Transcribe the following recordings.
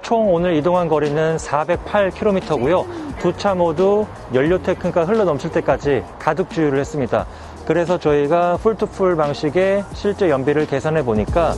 총 오늘 이동한 거리는 408km고요. 두 차 모두 연료 테크가 흘러 넘칠 때까지 가득 주유를 했습니다. 그래서 저희가 풀투풀 방식의 실제 연비를 계산해 보니까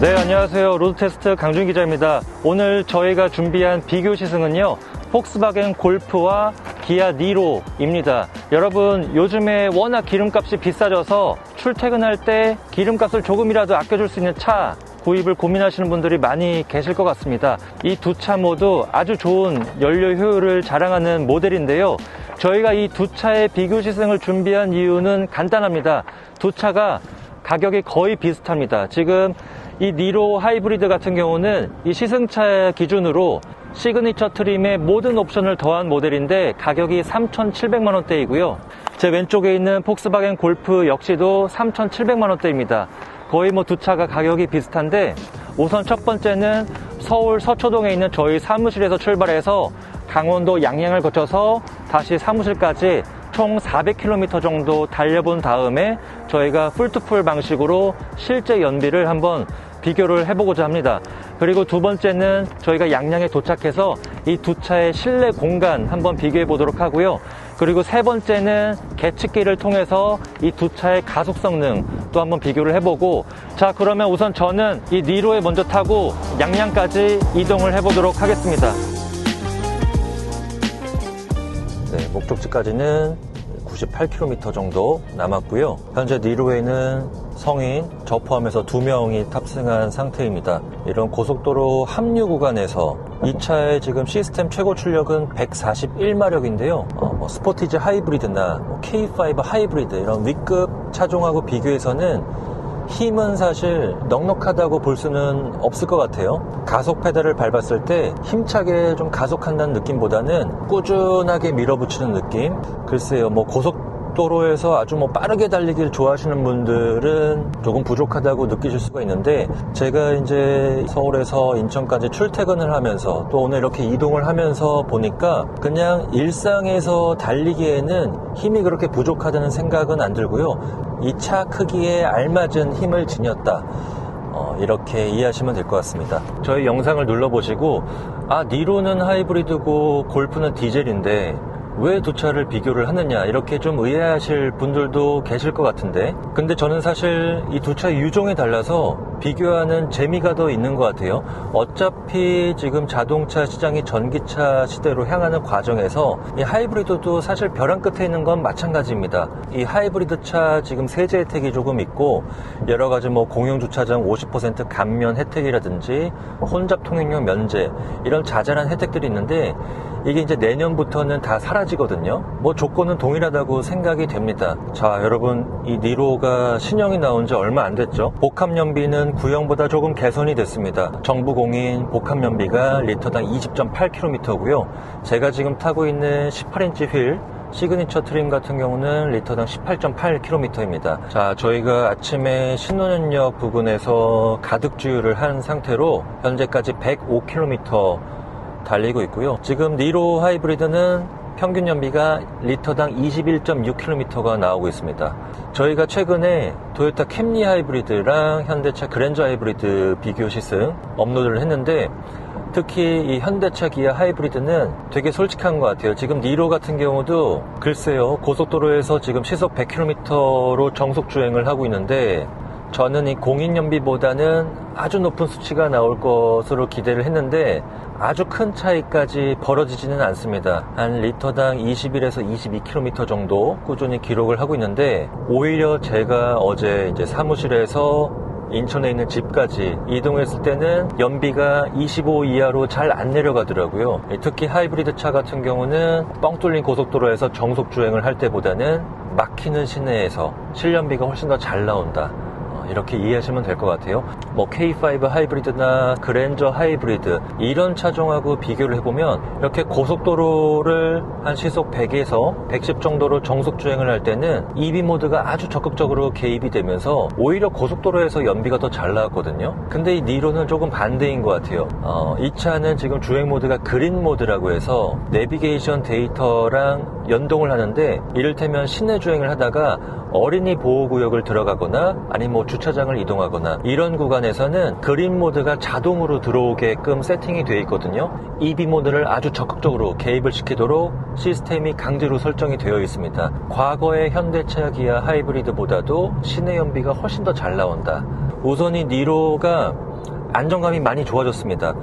네, 안녕하세요. 로드테스트 강준 기자입니다. 오늘 저희가 준비한 비교 시승은요, 폭스바겐 골프와 기아 니로입니다. 여러분, 요즘에 워낙 기름값이 비싸져서 출퇴근할 때 기름값을 조금이라도 아껴줄 수 있는 차 구입을 고민하시는 분들이 많이 계실 것 같습니다. 이 두 차 모두 아주 좋은 연료 효율을 자랑하는 모델인데요. 저희가 이 두 차의 비교 시승을 준비한 이유는 간단합니다. 두 차가 가격이 거의 비슷합니다. 지금 이 니로 하이브리드 같은 경우는 이 시승차 기준으로 시그니처 트림의 모든 옵션을 더한 모델인데 가격이 3,700만원대이고요. 제 왼쪽에 있는 폭스바겐 골프 역시도 3,700만원대입니다. 거의 두 차가 가격이 비슷한데, 우선 첫 번째는 서울 서초동에 있는 저희 사무실에서 출발해서 강원도 양양을 거쳐서 다시 사무실까지 총 400km 정도 달려본 다음에 저희가 풀투풀 방식으로 실제 연비를 한번 비교를 해보고자 합니다. 그리고 두 번째는 저희가 양양에 도착해서 이 두 차의 실내 공간 한번 비교해 보도록 하고요. 그리고 세 번째는 계측기를 통해서 이 두 차의 가속 성능 또 한번 비교를 해보고, 자, 그러면 우선 저는 이 니로에 먼저 타고 양양까지 이동을 해보도록 하겠습니다. 네, 목적지까지는 98km 정도 남았고요. 현재 니로에는 성인, 저 포함해서 2명이 탑승한 상태입니다. 이런 고속도로 합류 구간에서 이 차의 지금 시스템 최고 출력은 141마력인데요. 스포티지 하이브리드나 K5 하이브리드 이런 위급 차종하고 비교해서는 힘은 사실 넉넉하다고 볼 수는 없을 것 같아요. 가속 페달을 밟았을 때 힘차게 좀 가속한다는 느낌보다는 꾸준하게 밀어붙이는 느낌. 글쎄요, 고속도로에서 아주 빠르게 달리기를 좋아하시는 분들은 조금 부족하다고 느끼실 수가 있는데, 제가 이제 서울에서 인천까지 출퇴근을 하면서 또 오늘 이렇게 이동을 하면서 보니까 그냥 일상에서 달리기에는 힘이 그렇게 부족하다는 생각은 안 들고요. 이 차 크기에 알맞은 힘을 지녔다, 이렇게 이해하시면 될 것 같습니다. 저희 영상을 눌러보시고, 니로는 하이브리드고 골프는 디젤인데 왜 두 차를 비교를 하느냐, 이렇게 좀 의아하실 분들도 계실 것 같은데, 근데 저는 사실 이 두 차의 유종이 달라서 비교하는 재미가 더 있는 것 같아요. 어차피 지금 자동차 시장이 전기차 시대로 향하는 과정에서 이 하이브리드도 사실 벼랑 끝에 있는 건 마찬가지입니다. 이 하이브리드 차 지금 세제 혜택이 조금 있고, 여러 가지 공용주차장 50% 감면 혜택이라든지 혼잡 통행료 면제, 이런 자잘한 혜택들이 있는데, 이게 이제 내년부터는 다 사라지거든요. 조건은 동일하다고 생각이 됩니다. 자, 여러분, 이 니로가 신형이 나온 지 얼마 안 됐죠. 복합 연비는 구형보다 조금 개선이 됐습니다. 정부 공인 복합 연비가 리터당 20.8km고요. 제가 지금 타고 있는 18인치 휠 시그니처 트림 같은 경우는 리터당 18.8km입니다. 자, 저희가 아침에 신논현역 부근에서 가득 주유를 한 상태로 현재까지 105km 달리고 있고요. 지금 니로 하이브리드는 평균 연비가 리터당 21.6km가 나오고 있습니다. 저희가 최근에 토요타 캠리 하이브리드랑 현대차 그랜저 하이브리드 비교 시승 업로드를 했는데, 특히 이 현대차 기아 하이브리드는 되게 솔직한 것 같아요. 지금 니로 같은 경우도 글쎄요, 고속도로에서 지금 시속 100km로 정속 주행을 하고 있는데, 저는 이 공인 연비보다는 아주 높은 수치가 나올 것으로 기대를 했는데 아주 큰 차이까지 벌어지지는 않습니다. 한 리터당 21에서 22km 정도 꾸준히 기록을 하고 있는데, 오히려 제가 어제 이제 사무실에서 인천에 있는 집까지 이동했을 때는 연비가 25 이하로 잘 안 내려가더라고요. 특히 하이브리드 차 같은 경우는 뻥 뚫린 고속도로에서 정속 주행을 할 때보다는 막히는 시내에서 실연비가 훨씬 더 잘 나온다, 이렇게 이해하시면 될 것 같아요. K5 하이브리드나 그랜저 하이브리드 이런 차종하고 비교를 해보면 이렇게 고속도로를 한 시속 100에서 110 정도로 정속 주행을 할 때는 EV 모드가 아주 적극적으로 개입이 되면서 오히려 고속도로에서 연비가 더 잘 나왔거든요. 근데 이 니로는 조금 반대인 것 같아요. 이 차는 지금 주행 모드가 그린 모드라고 해서 내비게이션 데이터랑 연동을 하는데, 이를테면 시내 주행을 하다가 어린이 보호구역을 들어가거나 아니면 뭐 주차장을 이동하거나 이런 구간에서는 그린 모드가 자동으로 들어오게끔 세팅이 되어 있거든요. EV 모드를 아주 적극적으로 개입을 시키도록 시스템이 강제로 설정이 되어 있습니다. 과거의 현대차, 기아 하이브리드보다도 시내 연비가 훨씬 더 잘 나온다. 우선 이 니로가 안정감이 많이 좋아졌습니다.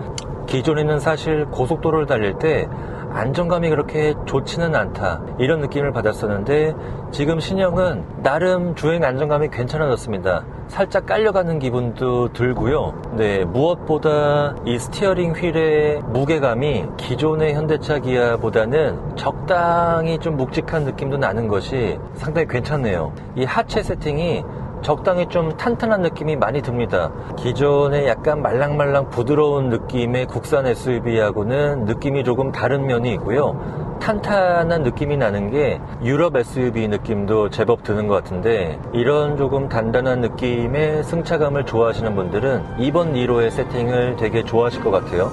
기존에는 사실 고속도로를 달릴 때 안정감이 그렇게 좋지는 않다, 이런 느낌을 받았었는데, 지금 신형은 나름 주행 안정감이 괜찮아졌습니다. 살짝 깔려가는 기분도 들고요. 네, 무엇보다 이 스티어링 휠의 무게감이 기존의 현대차 기아보다는 적당히 좀 묵직한 느낌도 나는 것이 상당히 괜찮네요. 이 하체 세팅이 적당히 좀 탄탄한 느낌이 많이 듭니다. 기존의 약간 말랑말랑 부드러운 느낌의 국산 SUV하고는 느낌이 조금 다른 면이 있고요. 탄탄한 느낌이 나는 게 유럽 SUV 느낌도 제법 드는 것 같은데, 이런 조금 단단한 느낌의 승차감을 좋아하시는 분들은 이번 니로의 세팅을 되게 좋아하실 것 같아요.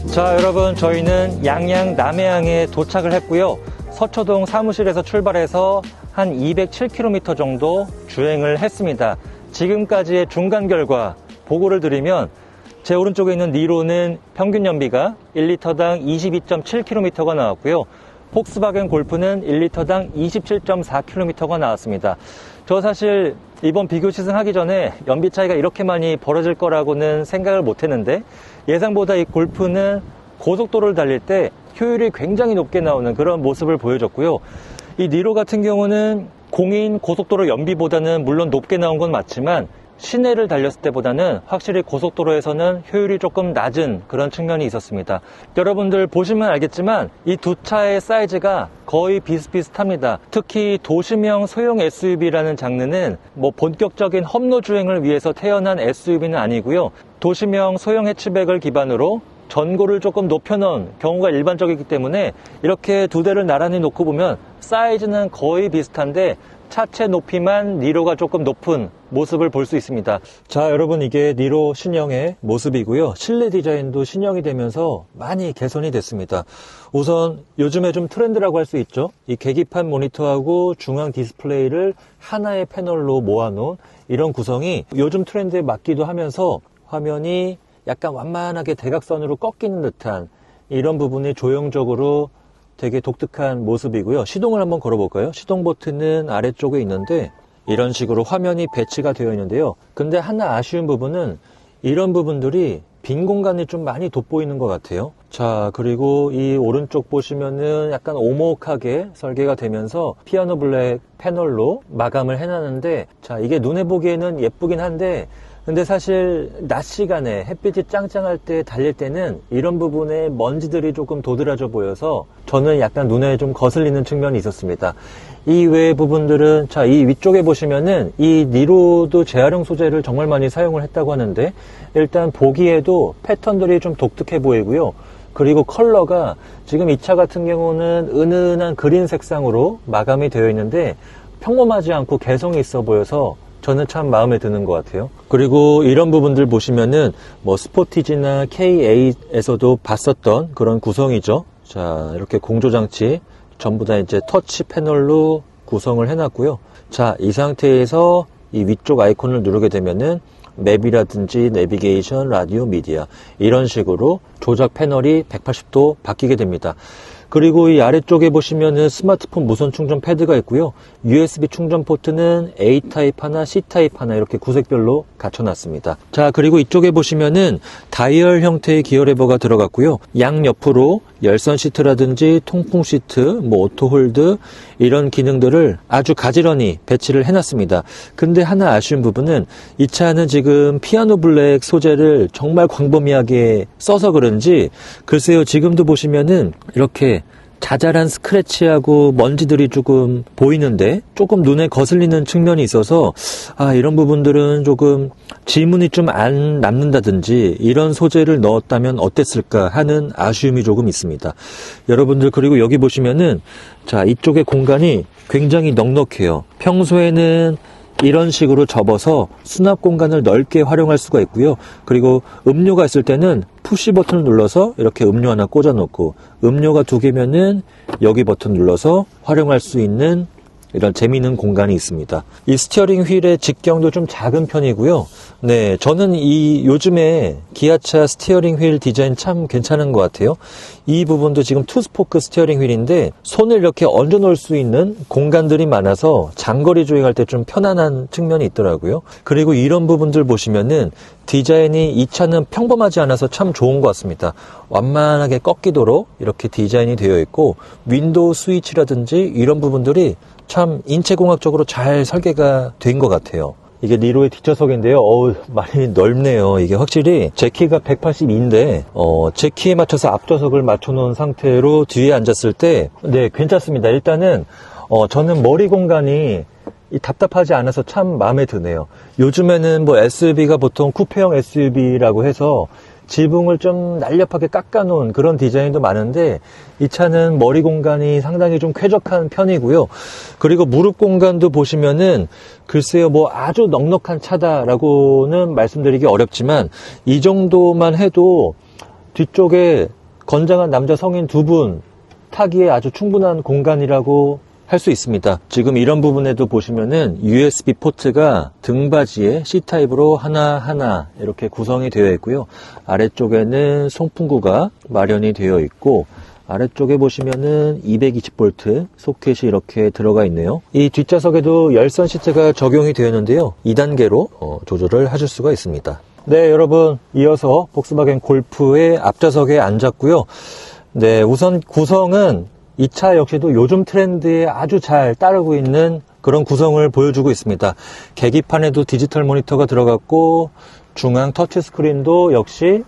자, 여러분, 저희는 양양 남해항에 도착을 했고요. 서초동 사무실에서 출발해서 한 207km 정도 주행을 했습니다. 지금까지의 중간 결과 보고를 드리면, 제 오른쪽에 있는 니로는 평균 연비가 1리터당 22.7km가 나왔고요. 폭스바겐 골프는 1리터당 27.4km가 나왔습니다. 저 사실 이번 비교 시승하기 전에 연비 차이가 이렇게 많이 벌어질 거라고는 생각을 못 했는데, 예상보다 이 골프는 고속도로를 달릴 때 효율이 굉장히 높게 나오는 그런 모습을 보여줬고요. 이 니로 같은 경우는 공인 고속도로 연비보다는 물론 높게 나온 건 맞지만, 시내를 달렸을 때보다는 확실히 고속도로에서는 효율이 조금 낮은 그런 측면이 있었습니다. 여러분들 보시면 알겠지만 이 두 차의 사이즈가 거의 비슷비슷합니다. 특히 도심형 소형 SUV라는 장르는 뭐 본격적인 험로 주행을 위해서 태어난 SUV는 아니고요. 도심형 소형 해치백을 기반으로 전고를 조금 높여놓은 경우가 일반적이기 때문에 이렇게 두 대를 나란히 놓고 보면 사이즈는 거의 비슷한데, 차체 높이만 니로가 조금 높은 모습을 볼 수 있습니다. 자, 여러분, 이게 니로 신형의 모습이고요. 실내 디자인도 신형이 되면서 많이 개선이 됐습니다. 우선 요즘에 좀 트렌드라고 할 수 있죠. 이 계기판 모니터하고 중앙 디스플레이를 하나의 패널로 모아놓은 이런 구성이 요즘 트렌드에 맞기도 하면서 화면이 약간 완만하게 대각선으로 꺾이는 듯한 이런 부분이 조형적으로 되게 독특한 모습이고요. 시동을 한번 걸어볼까요? 시동 버튼은 아래쪽에 있는데 이런 식으로 화면이 배치가 되어 있는데요. 근데 하나 아쉬운 부분은 이런 부분들이 빈 공간이 좀 많이 돋보이는 것 같아요. 자, 그리고 이 오른쪽 보시면은 약간 오목하게 설계가 되면서 피아노 블랙 패널로 마감을 해놨는데, 자, 이게 눈에 보기에는 예쁘긴 한데, 근데 사실 낮 시간에 햇빛이 짱짱할 때 달릴 때는 이런 부분에 먼지들이 조금 도드라져 보여서 저는 약간 눈에 좀 거슬리는 측면이 있었습니다. 이 외의 부분들은, 자, 이 위쪽에 보시면은 이 니로도 재활용 소재를 정말 많이 사용을 했다고 하는데, 일단 보기에도 패턴들이 좀 독특해 보이고요. 그리고 컬러가 지금 이 차 같은 경우는 은은한 그린 색상으로 마감이 되어 있는데 평범하지 않고 개성이 있어 보여서 저는 참 마음에 드는 것 같아요. 그리고 이런 부분들 보시면은 뭐 스포티지나 K8에서도 봤었던 그런 구성이죠. 자, 이렇게 공조장치 전부 다 이제 터치 패널로 구성을 해놨고요. 자, 이 상태에서 이 위쪽 아이콘을 누르게 되면은 맵이라든지 내비게이션, 라디오, 미디어 이런 식으로 조작 패널이 180도 바뀌게 됩니다. 그리고 이 아래쪽에 보시면은 스마트폰 무선 충전 패드가 있고요. USB 충전 포트는 A타입 하나, C타입 하나 이렇게 구색별로 갖춰놨습니다. 자, 그리고 이쪽에 보시면은 다이얼 형태의 기어 레버가 들어갔고요. 양옆으로 열선 시트라든지 통풍 시트, 뭐 오토 홀드 이런 기능들을 아주 가지런히 배치를 해놨습니다. 근데 하나 아쉬운 부분은 이 차는 지금 피아노 블랙 소재를 정말 광범위하게 써서 그런지 글쎄요, 지금도 보시면은 이렇게 자잘한 스크래치하고 먼지들이 조금 보이는데 조금 눈에 거슬리는 측면이 있어서 이런 부분들은 조금 지문이 좀 안 남는다든지 이런 소재를 넣었다면 어땠을까 하는 아쉬움이 조금 있습니다. 여러분들, 그리고 여기 보시면은 자, 이쪽에 공간이 굉장히 넉넉해요. 평소에는 이런 식으로 접어서 수납 공간을 넓게 활용할 수가 있고요. 그리고 음료가 있을 때는 푸시 버튼을 눌러서 이렇게 음료 하나 꽂아 놓고, 음료가 2개면은 여기 버튼 눌러서 활용할 수 있는 이런 재미있는 공간이 있습니다. 이 스티어링 휠의 직경도 좀 작은 편이고요. 네, 저는 요즘에 기아차 스티어링 휠 디자인 참 괜찮은 것 같아요. 이 부분도 지금 투스포크 스티어링 휠인데 손을 이렇게 얹어 놓을 수 있는 공간들이 많아서 장거리 주행할 때 좀 편안한 측면이 있더라고요. 그리고 이런 부분들 보시면은 디자인이 이 차는 평범하지 않아서 참 좋은 것 같습니다. 완만하게 꺾이도록 이렇게 디자인이 되어 있고, 윈도우 스위치라든지 이런 부분들이 참 인체공학적으로 잘 설계가 된 것 같아요. 이게 니로의 뒷좌석인데요. 많이 넓네요. 이게 확실히 제 키가 182인데 제 키에 맞춰서 앞좌석을 맞춰놓은 상태로 뒤에 앉았을 때 네, 괜찮습니다. 일단은 저는 머리 공간이 답답하지 않아서 참 마음에 드네요. 요즘에는 뭐 SUV가 보통 쿠페형 SUV라고 해서 지붕을 좀 날렵하게 깎아놓은 그런 디자인도 많은데, 이 차는 머리 공간이 상당히 좀 쾌적한 편이고요. 그리고 무릎 공간도 보시면은 글쎄요, 뭐 아주 넉넉한 차다라고는 말씀드리기 어렵지만 이 정도만 해도 뒤쪽에 건장한 남자 성인 2분 타기에 아주 충분한 공간이라고 할 수 있습니다. 지금 이런 부분에도 보시면은 USB 포트가 등받이에 C타입으로 하나하나 이렇게 구성이 되어 있고요. 아래쪽에는 송풍구가 마련이 되어 있고, 아래쪽에 보시면은 220V 소켓이 이렇게 들어가 있네요. 이 뒷좌석에도 열선 시트가 적용이 되어 있는데요. 2단계로 조절을 하실 수가 있습니다. 네, 여러분, 이어서 폭스바겐 골프의 앞좌석에 앉았고요. 네, 우선 구성은 이 차 역시도 요즘 트렌드에 아주 잘 따르고 있는 그런 구성을 보여주고 있습니다. 계기판에도 디지털 모니터가 들어갔고, 중앙 터치스크린도 역시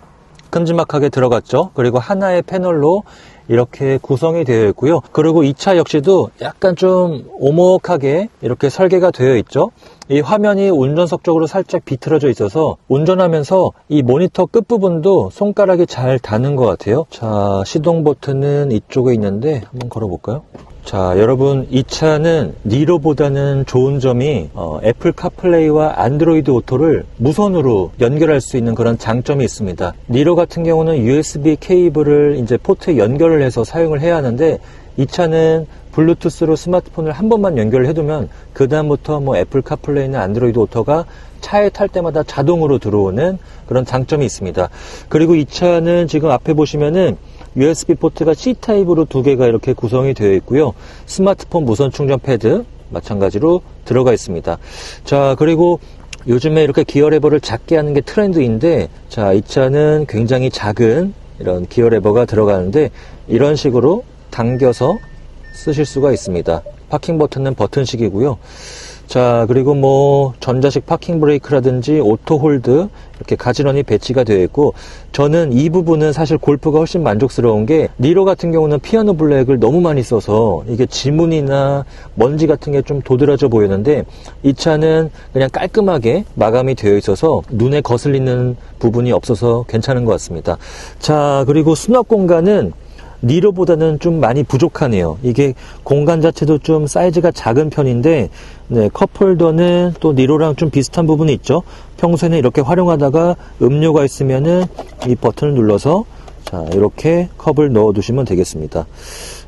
큼지막하게 들어갔죠. 그리고 하나의 패널로 이렇게 구성이 되어 있고요. 그리고 이 차 역시도 약간 좀 오목하게 이렇게 설계가 되어 있죠. 이 화면이 운전석 쪽으로 살짝 비틀어져 있어서 운전하면서 이 모니터 끝부분도 손가락이 잘 닿는 것 같아요. 자, 시동 버튼은 이쪽에 있는데 한번 걸어볼까요? 자, 여러분, 이 차는 니로보다는 좋은 점이 애플 카플레이와 안드로이드 오토를 무선으로 연결할 수 있는 그런 장점이 있습니다. 니로 같은 경우는 USB 케이블을 이제 포트에 연결을 해서 사용을 해야 하는데, 이 차는 블루투스로 스마트폰을 한 번만 연결을 해두면 그 다음부터 뭐 애플 카플레이나 안드로이드 오토가 차에 탈 때마다 자동으로 들어오는 그런 장점이 있습니다. 그리고 이 차는 지금 앞에 보시면은 USB 포트가 C타입으로 2개가 이렇게 구성이 되어 있고요. 스마트폰 무선 충전 패드 마찬가지로 들어가 있습니다. 자, 그리고 요즘에 이렇게 기어 레버를 작게 하는 게 트렌드인데, 자, 이 차는 굉장히 작은 이런 기어 레버가 들어가는데 이런 식으로 당겨서 쓰실 수가 있습니다. 파킹 버튼은 버튼식이고요. 자, 그리고 뭐 전자식 파킹 브레이크라든지 오토 홀드 이렇게 가지런히 배치가 되어 있고, 저는 이 부분은 사실 골프가 훨씬 만족스러운 게, 니로 같은 경우는 피아노 블랙을 너무 많이 써서 이게 지문이나 먼지 같은 게 좀 도드라져 보이는데, 이 차는 그냥 깔끔하게 마감이 되어 있어서 눈에 거슬리는 부분이 없어서 괜찮은 것 같습니다. 자, 그리고 수납 공간은 니로보다는 좀 많이 부족하네요. 이게 공간 자체도 좀 사이즈가 작은 편인데, 네, 컵홀더는 또 니로랑 좀 비슷한 부분이 있죠. 평소에는 이렇게 활용하다가 음료가 있으면은 이 버튼을 눌러서 자, 이렇게 컵을 넣어 두시면 되겠습니다.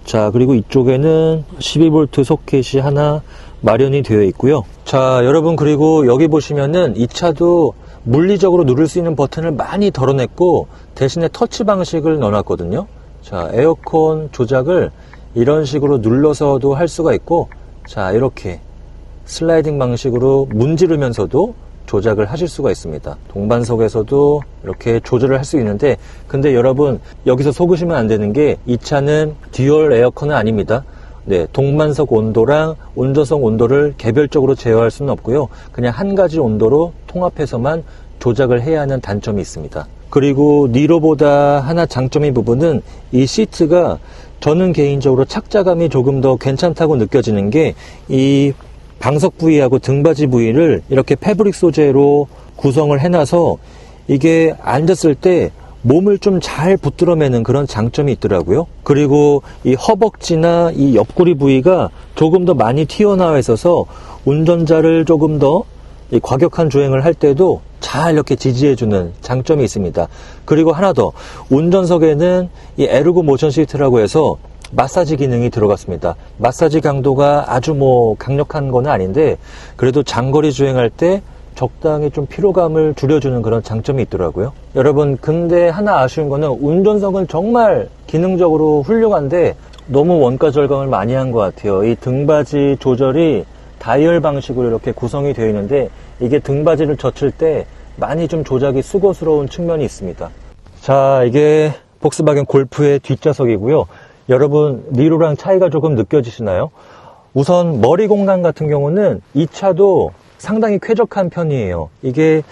자, 그리고 이쪽에는 12V 소켓이 하나 마련이 되어 있고요. 자, 여러분, 그리고 여기 보시면은 이 차도 물리적으로 누를 수 있는 버튼을 많이 덜어냈고, 대신에 터치 방식을 넣어놨거든요. 자, 에어컨 조작을 이런 식으로 눌러서도 할 수가 있고, 자, 이렇게 슬라이딩 방식으로 문지르면서도 조작을 하실 수가 있습니다. 동반석에서도 이렇게 조절을 할 수 있는데, 근데 여러분, 여기서 속으시면 안 되는 게, 이 차는 듀얼 에어컨은 아닙니다. 네, 동반석 온도랑 운전석 온도를 개별적으로 제어할 수는 없고요. 그냥 한 가지 온도로 통합해서만 조작을 해야 하는 단점이 있습니다. 그리고 니로보다 하나 장점인 부분은 이 시트가, 저는 개인적으로 착자감이 조금 더 괜찮다고 느껴지는 게, 이 방석 부위하고 등받이 부위를 이렇게 패브릭 소재로 구성을 해놔서 이게 앉았을 때 몸을 좀 잘 붙들어매는 그런 장점이 있더라고요. 그리고 이 허벅지나 이 옆구리 부위가 조금 더 많이 튀어나와 있어서 운전자를 조금 더 이 과격한 주행을 할 때도 잘 이렇게 지지해주는 장점이 있습니다. 그리고 하나 더, 운전석에는 이 에르고 모션 시트라고 해서 마사지 기능이 들어갔습니다. 마사지 강도가 아주 강력한 건 아닌데 그래도 장거리 주행할 때 적당히 좀 피로감을 줄여주는 그런 장점이 있더라고요. 여러분, 근데 하나 아쉬운 거는 운전석은 정말 기능적으로 훌륭한데 너무 원가 절감을 많이 한 것 같아요. 이 등받이 조절이 다이얼 방식으로 이렇게 구성이 되어 있는데 이게 등받이를 젖힐 때 많이 좀 조작이 수고스러운 측면이 있습니다. 자, 이게 폭스바겐 골프의 뒷좌석이고요. 여러분, 니로랑 차이가 조금 느껴지시나요? 우선 머리 공간 같은 경우는 이 차도 상당히 쾌적한 편이에요. 이게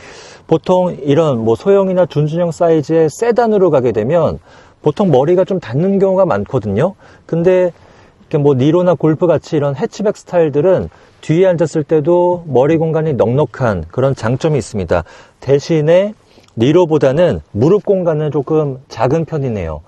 보통 이런 소형이나 준준형 사이즈의 세단으로 가게 되면 보통 머리가 좀 닿는 경우가 많거든요. 근데 이렇게 니로나 골프 같이 이런 해치백 스타일들은 뒤에 앉았을 때도 머리 공간이 넉넉한 그런 장점이 있습니다. 대신에 니로보다는 무릎 공간은 조금 작은 편이네요.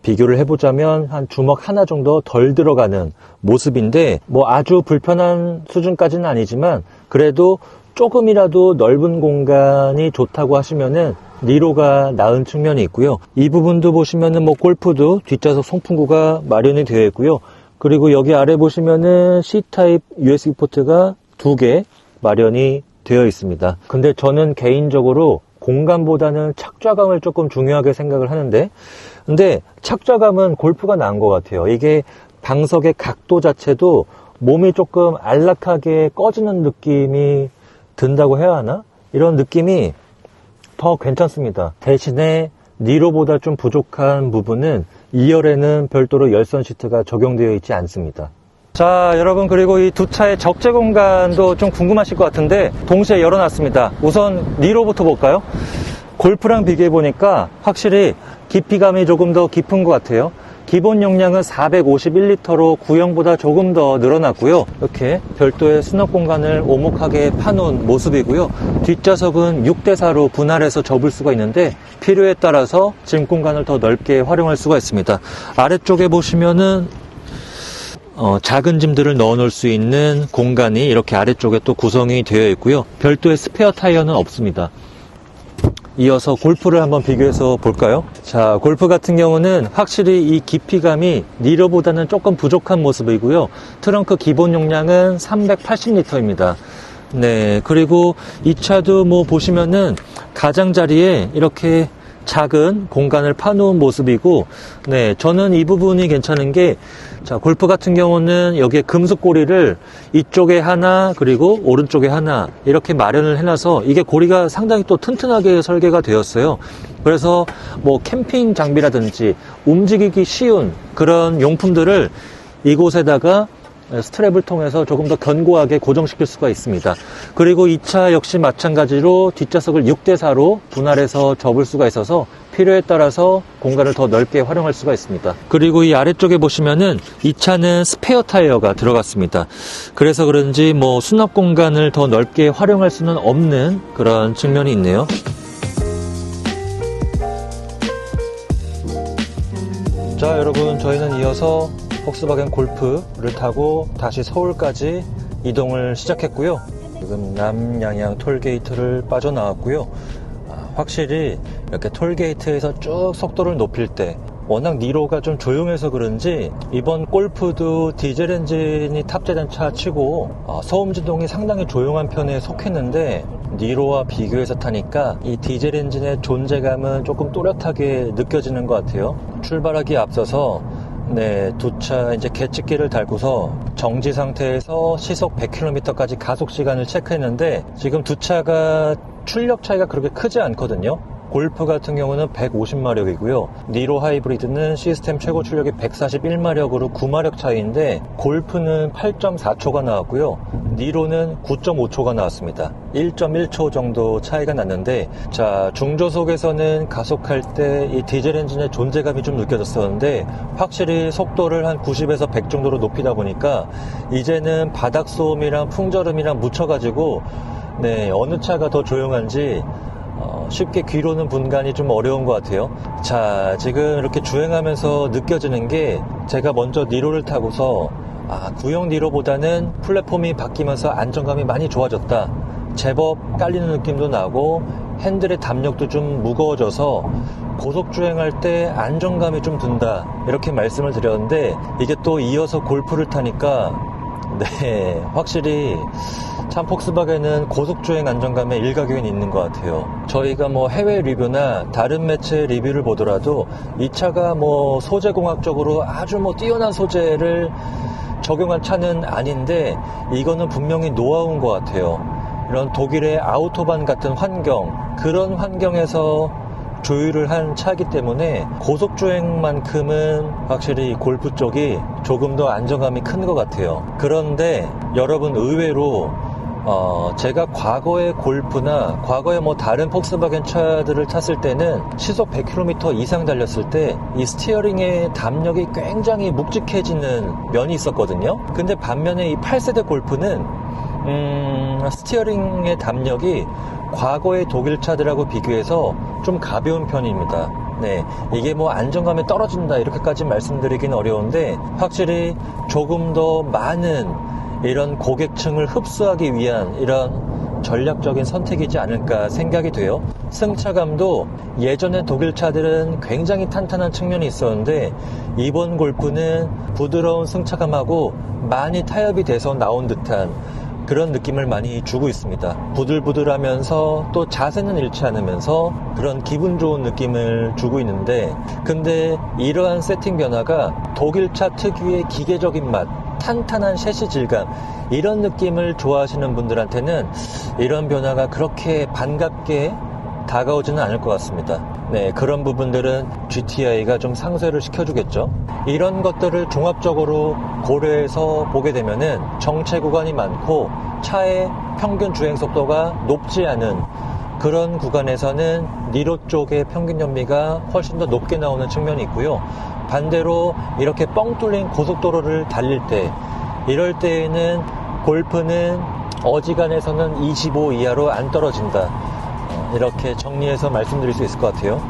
비교를 해보자면 한 주먹 하나 정도 덜 들어가는 모습인데 아주 불편한 수준까지는 아니지만 그래도 조금이라도 넓은 공간이 좋다고 하시면은 니로가 나은 측면이 있고요. 이 부분도 보시면은 골프도 뒷좌석 송풍구가 마련이 되어 있고요. 그리고 여기 아래 보시면은 C타입 USB 포트가 2개 마련이 되어 있습니다. 근데 저는 개인적으로 공간보다는 착좌감을 조금 중요하게 생각을 하는데, 근데 착좌감은 골프가 나은 것 같아요. 이게 방석의 각도 자체도 몸이 조금 안락하게 꺼지는 느낌이 든다고 해야 하나? 이런 느낌이 더 괜찮습니다. 대신에 니로보다 좀 부족한 부분은 2열에는 별도로 열선 시트가 적용되어 있지 않습니다. 자, 여러분, 그리고 이 두 차의 적재 공간도 좀 궁금하실 것 같은데 동시에 열어놨습니다. 우선 니로부터 볼까요? 골프랑 비교해 보니까 확실히 깊이감이 조금 더 깊은 것 같아요. 기본 용량은 451리터로 구형보다 조금 더 늘어났고요. 이렇게 별도의 수납 공간을 오목하게 파놓은 모습이고요. 뒷좌석은 6대4로 분할해서 접을 수가 있는데 필요에 따라서 짐 공간을 더 넓게 활용할 수가 있습니다. 아래쪽에 보시면은 작은 짐들을 넣어 놓을 수 있는 공간이 이렇게 아래쪽에 또 구성이 되어 있고요. 별도의 스페어 타이어는 없습니다. 이어서 골프를 한번 비교해서 볼까요? 자, 골프 같은 경우는 확실히 이 깊이감이 니로보다는 조금 부족한 모습이고요. 트렁크 기본 용량은 380리터입니다. 네, 그리고 이 차도 보시면은 가장자리에 이렇게 작은 공간을 파놓은 모습이고, 네, 저는 이 부분이 괜찮은 게, 자, 골프 같은 경우는 여기에 금속 고리를 이쪽에 하나, 그리고 오른쪽에 하나, 이렇게 마련을 해놔서 이게 고리가 상당히 또 튼튼하게 설계가 되었어요. 그래서 캠핑 장비라든지 움직이기 쉬운 그런 용품들을 이곳에다가 스트랩을 통해서 조금 더 견고하게 고정시킬 수가 있습니다. 그리고 이 차 역시 마찬가지로 뒷좌석을 6대4로 분할해서 접을 수가 있어서 필요에 따라서 공간을 더 넓게 활용할 수가 있습니다. 그리고 이 아래쪽에 보시면은 이 차는 스페어 타이어가 들어갔습니다. 그래서 그런지 수납 공간을 더 넓게 활용할 수는 없는 그런 측면이 있네요. 자, 여러분, 저희는 이어서 폭스바겐 골프를 타고 다시 서울까지 이동을 시작했고요. 지금 남양양 톨게이트를 빠져나왔고요. 확실히 이렇게 톨게이트에서 쭉 속도를 높일 때 워낙 니로가 좀 조용해서 그런지 이번 골프도 디젤 엔진이 탑재된 차 치고 소음지동이 상당히 조용한 편에 속했는데 니로와 비교해서 타니까 이 디젤 엔진의 존재감은 조금 또렷하게 느껴지는 것 같아요. 출발하기에 앞서서 네, 두 차 이제 계측기를 달고서 정지 상태에서 시속 100km까지 가속 시간을 체크했는데 지금 두 차가 출력 차이가 그렇게 크지 않거든요. 골프 같은 경우는 150마력이고요. 니로 하이브리드는 시스템 최고 출력이 141마력으로 9마력 차이인데 골프는 8.4초가 나왔고요. 니로는 9.5초가 나왔습니다. 1.1초 정도 차이가 났는데 자, 중저속에서는 가속할 때 이 디젤 엔진의 존재감이 좀 느껴졌었는데 확실히 속도를 한 90에서 100 정도로 높이다 보니까 이제는 바닥 소음이랑 풍절음이랑 묻혀가지고 네, 어느 차가 더 조용한지 쉽게 귀로는 분간이 좀 어려운 것 같아요. 자, 지금 이렇게 주행하면서 느껴지는 게 제가 먼저 니로를 타고서 구형 니로보다는 플랫폼이 바뀌면서 안정감이 많이 좋아졌다. 제법 깔리는 느낌도 나고 핸들의 담력도 좀 무거워져서 고속주행할 때 안정감이 좀 든다. 이렇게 말씀을 드렸는데 이게 또 이어서 골프를 타니까 네, 확실히 참 폭스바겐은 고속주행 안정감에 일가견이 있는 것 같아요. 저희가 뭐 해외 리뷰나 다른 매체 리뷰를 보더라도 이 차가 뭐 소재공학적으로 아주 뭐 뛰어난 소재를 적용한 차는 아닌데 이거는 분명히 노하우인 것 같아요. 이런 독일의 아우토반 같은 환경, 그런 환경에서 조율을 한 차이기 때문에 고속주행만큼은 확실히 골프 쪽이 조금 더 안정감이 큰 것 같아요. 그런데 여러분 의외로 제가 과거의 골프나 과거에 뭐 다른 폭스바겐 차들을 탔을 때는 시속 100km 이상 달렸을 때 이 스티어링의 담력이 굉장히 묵직해지는 면이 있었거든요. 근데 반면에 이 8세대 골프는 스티어링의 담력이 과거의 독일 차들하고 비교해서 좀 가벼운 편입니다. 네, 이게 뭐 안정감이 떨어진다 이렇게까지 말씀드리긴 어려운데 확실히 조금 더 많은 이런 고객층을 흡수하기 위한 이런 전략적인 선택이지 않을까 생각이 돼요. 승차감도 예전에 독일 차들은 굉장히 탄탄한 측면이 있었는데 이번 골프는 부드러운 승차감하고 많이 타협이 돼서 나온 듯한 그런 느낌을 많이 주고 있습니다. 부들부들하면서 또 자세는 잃지 않으면서 그런 기분 좋은 느낌을 주고 있는데 근데 이러한 세팅 변화가 독일차 특유의 기계적인 맛, 탄탄한 셰시 질감 이런 느낌을 좋아하시는 분들한테는 이런 변화가 그렇게 반갑게 다가오지는 않을 것 같습니다. 네, 그런 부분들은 GTI가 좀 상쇄를 시켜주겠죠. 이런 것들을 종합적으로 고려해서 보게 되면은 정체 구간이 많고 차의 평균 주행 속도가 높지 않은 그런 구간에서는 니로 쪽의 평균 연비가 훨씬 더 높게 나오는 측면이 있고요. 반대로 이렇게 뻥 뚫린 고속도로를 달릴 때 이럴 때에는 골프는 어지간해서는 25 이하로 안 떨어진다. 이렇게 정리해서 말씀드릴 수 있을 것 같아요.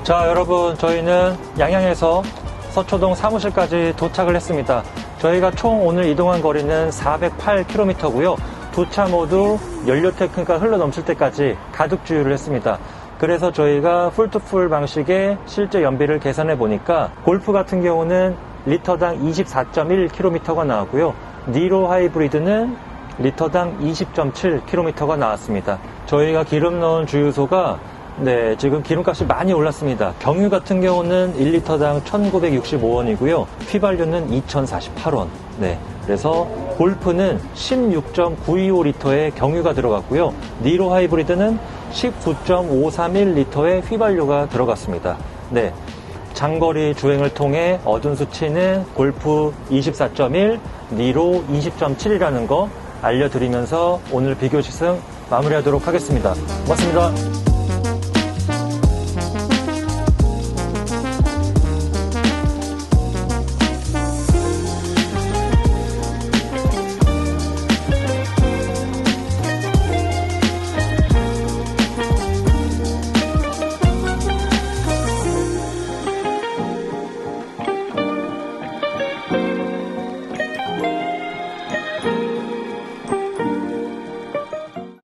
자, 여러분 저희는 양양에서 서초동 사무실까지 도착을 했습니다. 저희가 총 오늘 이동한 거리는 408km고요. 두 차 모두 연료 테크가 흘러 넘칠 때까지 가득 주유를 했습니다. 그래서 저희가 풀투풀 방식의 실제 연비를 계산해 보니까 골프 같은 경우는 리터당 24.1km가 나왔고요. 니로 하이브리드는 리터당 20.7km가 나왔습니다. 저희가 기름 넣은 주유소가 네, 지금 기름값이 많이 올랐습니다. 경유 같은 경우는 1리터당 1,965원이고요. 휘발유는 2,048원. 네, 그래서 골프는 16.925리터의 경유가 들어갔고요. 니로 하이브리드는 19.531리터의 휘발유가 들어갔습니다. 네, 장거리 주행을 통해 얻은 수치는 골프 24.1, 니로 20.7이라는 거 알려드리면서 오늘 비교 시승 마무리하도록 하겠습니다. 고맙습니다.